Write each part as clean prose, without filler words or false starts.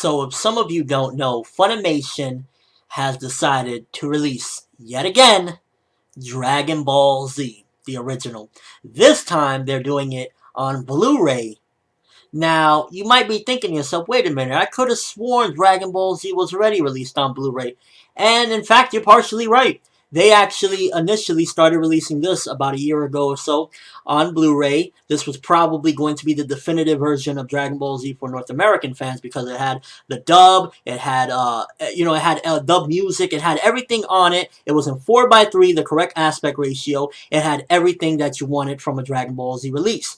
So if some of you don't know, Funimation has decided to release, yet again, Dragon Ball Z, the original. This time they're doing it on Blu-ray. Now, you might be thinking to yourself, wait a minute, I could have sworn Dragon Ball Z was already released on Blu-ray. And in fact, you're partially right. They actually initially started releasing this about a year ago or so on Blu-ray. This was probably going to be the definitive version of Dragon Ball Z for North American fans because it had the dub, it had dub music, it had everything on it. It was in 4:3, the correct aspect ratio. It had everything that you wanted from a Dragon Ball Z release.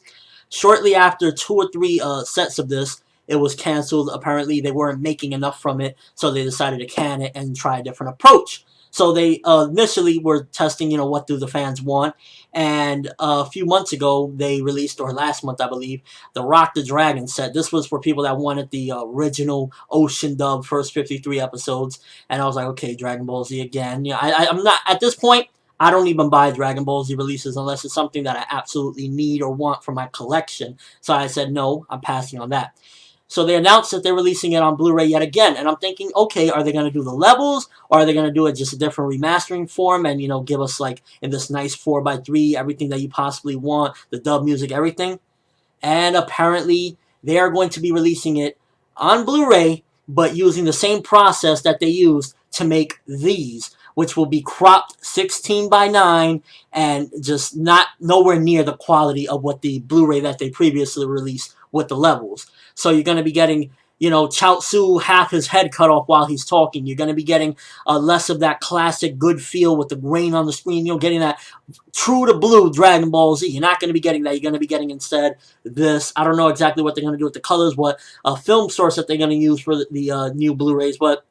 Shortly after 2 or 3 sets of this, it was canceled. Apparently, they weren't making enough from it, so they decided to can it and try a different approach. So they initially were testing, what do the fans want. And a few months ago, they released, or last month, I believe, the Rock the Dragon set. This was for people that wanted the original Ocean dub first 53 episodes. And I was like, okay, Dragon Ball Z again. I'm not, at this point, I don't even buy Dragon Ball Z releases unless it's something that I absolutely need or want for my collection. So I said, no, I'm passing on that. So they announced that they're releasing it on Blu-ray yet again. And I'm thinking, okay, are they going to do the levels? Or are they going to do it just a different remastering form and, give us, like, in this nice 4:3, everything that you possibly want, the dub music, everything? And apparently, they are going to be releasing it on Blu-ray, but using the same process that they used to make these, which will be cropped 16:9 and just not nowhere near the quality of what the Blu-ray that they previously released with the levels. So you're going to be getting, Chaozu half his head cut off while he's talking. You're going to be getting less of that classic good feel with the grain on the screen. You're getting that true to blue Dragon Ball Z. You're not going to be getting that. You're going to be getting instead this. I don't know exactly what they're going to do with the colors, what film source that they're going to use for the new Blu-rays. But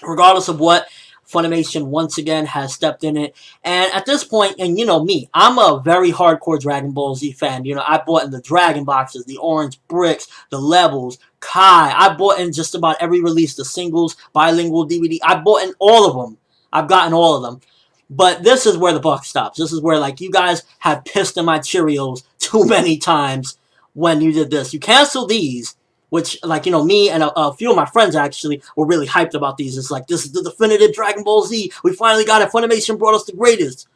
regardless of what, Funimation once again has stepped in it. And at this point, and me, I'm a very hardcore Dragon Ball Z fan. I bought in the Dragon boxes, the orange bricks, the levels, Kai. I bought in just about every release, the singles, bilingual DVD. I bought in all of them. I've gotten all of them. But this is where the buck stops. This is where, like, you guys have pissed in my Cheerios too many times when you did this. You cancel these, which, like, me and a few of my friends actually were really hyped about these. It's like, this is the definitive Dragon Ball Z. We finally got it. Funimation brought us the greatest.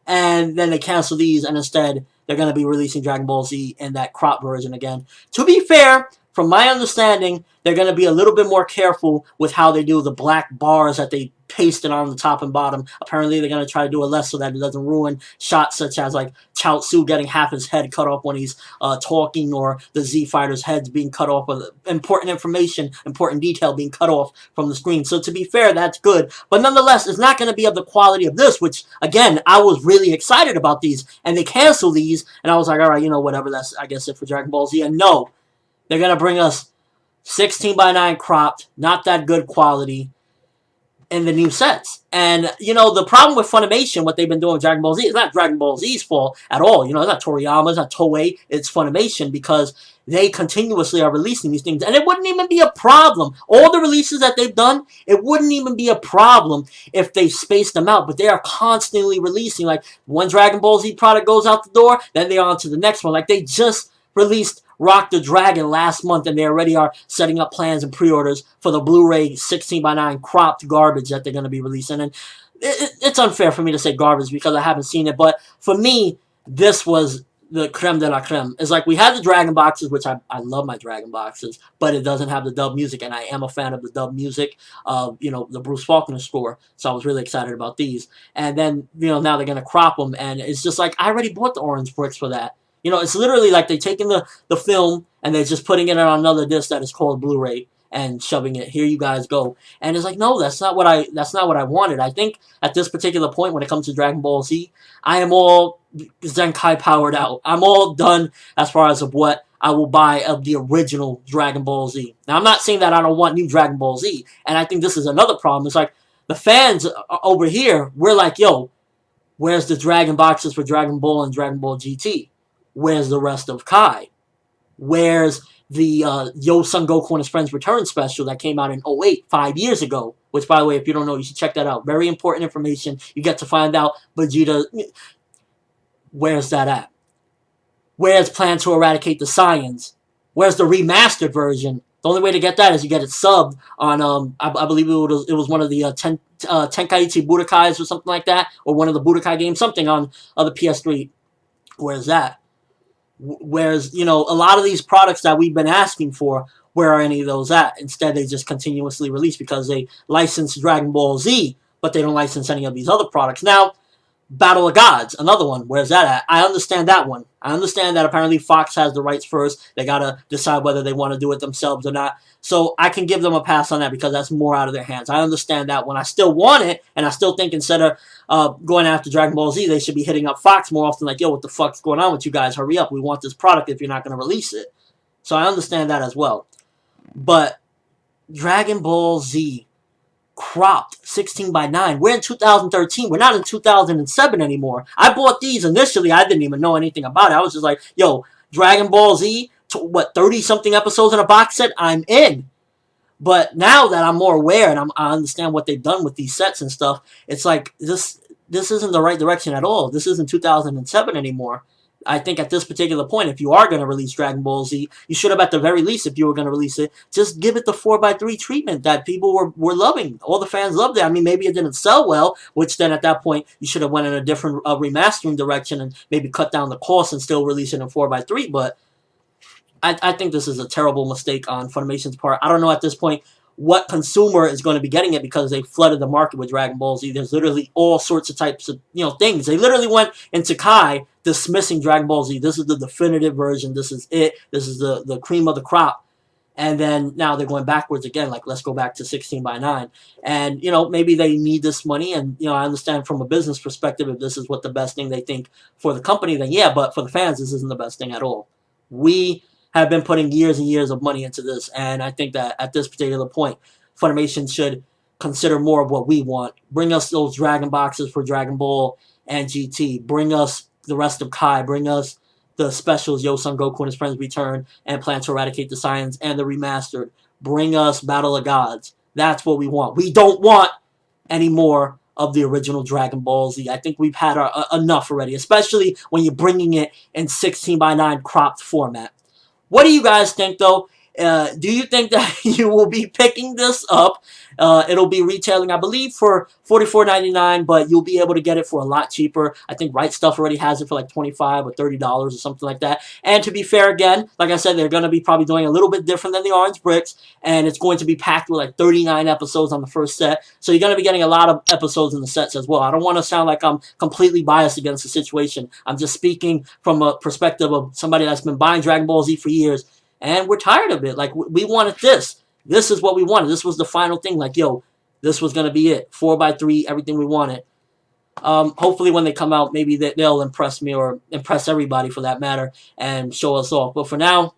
And then they cancel these, and instead, they're going to be releasing Dragon Ball Z in that crop version again. To be fair, from my understanding, they're going to be a little bit more careful with how they do the black bars that they pasted on the top and bottom. Apparently, they're going to try to do it less so that it doesn't ruin shots such as, like, Chaozu getting half his head cut off when he's talking, or the Z Fighters' heads being cut off, or important information, important detail being cut off from the screen. So, to be fair, that's good. But nonetheless, it's not going to be of the quality of this, which, again, I was really excited about these. And they canceled these, and I was like, all right, whatever, that's, I guess, it for Dragon Ball Z. And no, they're going to bring us 16:9 cropped, not that good quality, in the new sets. And, the problem with Funimation, what they've been doing with Dragon Ball Z, is not Dragon Ball Z's fault at all. It's not Toriyama, it's not Toei, it's Funimation, because they continuously are releasing these things. And it wouldn't even be a problem. All the releases that they've done, it wouldn't even be a problem if they spaced them out. But they are constantly releasing. Like, one Dragon Ball Z product goes out the door, then they're on to the next one. Like, they just released Rock the Dragon last month, and they already are setting up plans and pre-orders for the Blu-ray 16:9 cropped garbage that they're going to be releasing. And it's unfair for me to say garbage because I haven't seen it, but for me, this was the creme de la creme. It's like, we had the Dragon boxes, which I love my Dragon boxes, but it doesn't have the dub music, and I am a fan of the dub music of, the Bruce Faulkner score, so I was really excited about these. And then, now they're going to crop them, and it's just like, I already bought the orange bricks for that. It's literally like they're taking the film and they're just putting it on another disc that is called Blu-ray and shoving it. Here you guys go. And it's like, no, that's not what I wanted. I think at this particular point when it comes to Dragon Ball Z, I am all Zenkai powered out. I'm all done as far as of what I will buy of the original Dragon Ball Z. Now, I'm not saying that I don't want new Dragon Ball Z. And I think this is another problem. It's like, the fans over here, we're like, yo, where's the Dragon boxes for Dragon Ball and Dragon Ball GT? Where's the rest of Kai? Where's the Yo Son Goku and His Friends Return special that came out in '08, 5 years ago? Which, by the way, if you don't know, you should check that out. Very important information. You get to find out Vegeta. Where's that at? Where's Plan to Eradicate the Saiyans? Where's the remastered version The only way to get that is you get it subbed on, I believe it was one of the Tenkaichi Budokais or something like that, or one of the Budokai games, something on the PS3. Where's that? Whereas, a lot of these products that we've been asking for, where are any of those at? Instead, they just continuously release because they license Dragon Ball Z, but they don't license any of these other products. Now, Battle of Gods, another one. Where's that at? I understand that one. I understand that apparently Fox has the rights first. They gotta decide whether they want to do it themselves or not. So I can give them a pass on that because that's more out of their hands. I understand that one. I still want it, and I still think instead of going after Dragon Ball Z, they should be hitting up Fox more often. Like, yo, what the fuck's going on with you guys? Hurry up. We want this product if you're not going to release it. So I understand that as well. But Dragon Ball Z cropped 16 by 9. We're in 2013. We're not in 2007 anymore. I bought these initially. I didn't even know anything about it. I was just like, yo, Dragon Ball Z, 30-something episodes in a box set? I'm in. But now that I'm more aware and I understand what they've done with these sets and stuff, it's like this isn't the right direction at all. This isn't 2007 anymore. I think at this particular point, if you are going to release Dragon Ball Z, you should have, at the very least, if you were going to release it, just give it the 4x3 treatment that people were loving. All the fans loved it. I mean, maybe it didn't sell well, which then at that point, you should have went in a different remastering direction and maybe cut down the cost and still release it in 4x3. But I think this is a terrible mistake on Funimation's part. I don't know at this point what consumer is going to be getting it because they flooded the market with Dragon Ball Z. There's literally all sorts of types of things. They literally went into Kai dismissing Dragon Ball Z. This is the definitive version. This is it. This is the cream of the crop. And then now they're going backwards again. Like, let's go back to 16 by 9. And, maybe they need this money. And, I understand from a business perspective, if this is what the best thing they think for the company, then yeah. But for the fans, this isn't the best thing at all. We have been putting years and years of money into this, and I think that at this particular point, Funimation should consider more of what we want. Bring us those Dragon boxes for Dragon Ball and GT. Bring us the rest of Kai. Bring us the specials, Yo Son Goku and his friends return, and Plan to Eradicate the Saiyans, and the remastered. Bring us Battle of Gods. That's what we want. We don't want any more of the original Dragon Ball Z. I think we've had enough already, especially when you're bringing it in 16 by 9 cropped format. What do you guys think, though? Do you think that you will be picking this up? It'll be retailing, I believe, for $44.99, but you'll be able to get it for a lot cheaper. I think Right Stuff already has it for like $25 or $30 or something like that. And to be fair, again, like I said, they're going to be probably doing a little bit different than the Orange Bricks, and it's going to be packed with like 39 episodes on the first set. So you're going to be getting a lot of episodes in the sets as well. I don't want to sound like I'm completely biased against the situation. I'm just speaking from a perspective of somebody that's been buying Dragon Ball Z for years, and we're tired of it. Like, we wanted this. This is what we wanted. This was the final thing. Like, yo, this was going to be it. 4x3, everything we wanted. Hopefully when they come out, maybe they'll impress me or impress everybody for that matter and show us off. But for now,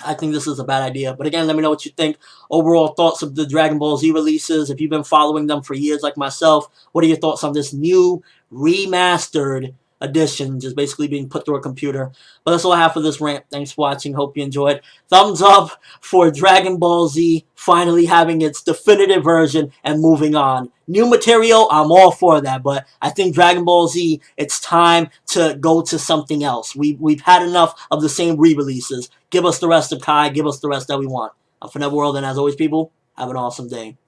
I think this is a bad idea. But again, let me know what you think. Overall thoughts of the Dragon Ball Z releases. If you've been following them for years like myself, what are your thoughts on this new remastered edition just basically being put through a computer? But that's all I have for this rant. Thanks for watching. Hope you enjoyed. Thumbs up for Dragon Ball Z finally having its definitive version and moving on. New material, I'm all for that, but I think Dragon Ball Z, it's time to go to something else. We've had enough of the same re-releases. Give us the rest of Kai. Give us the rest that we want. I'm ForneverWorld, and as always, people, have an awesome day.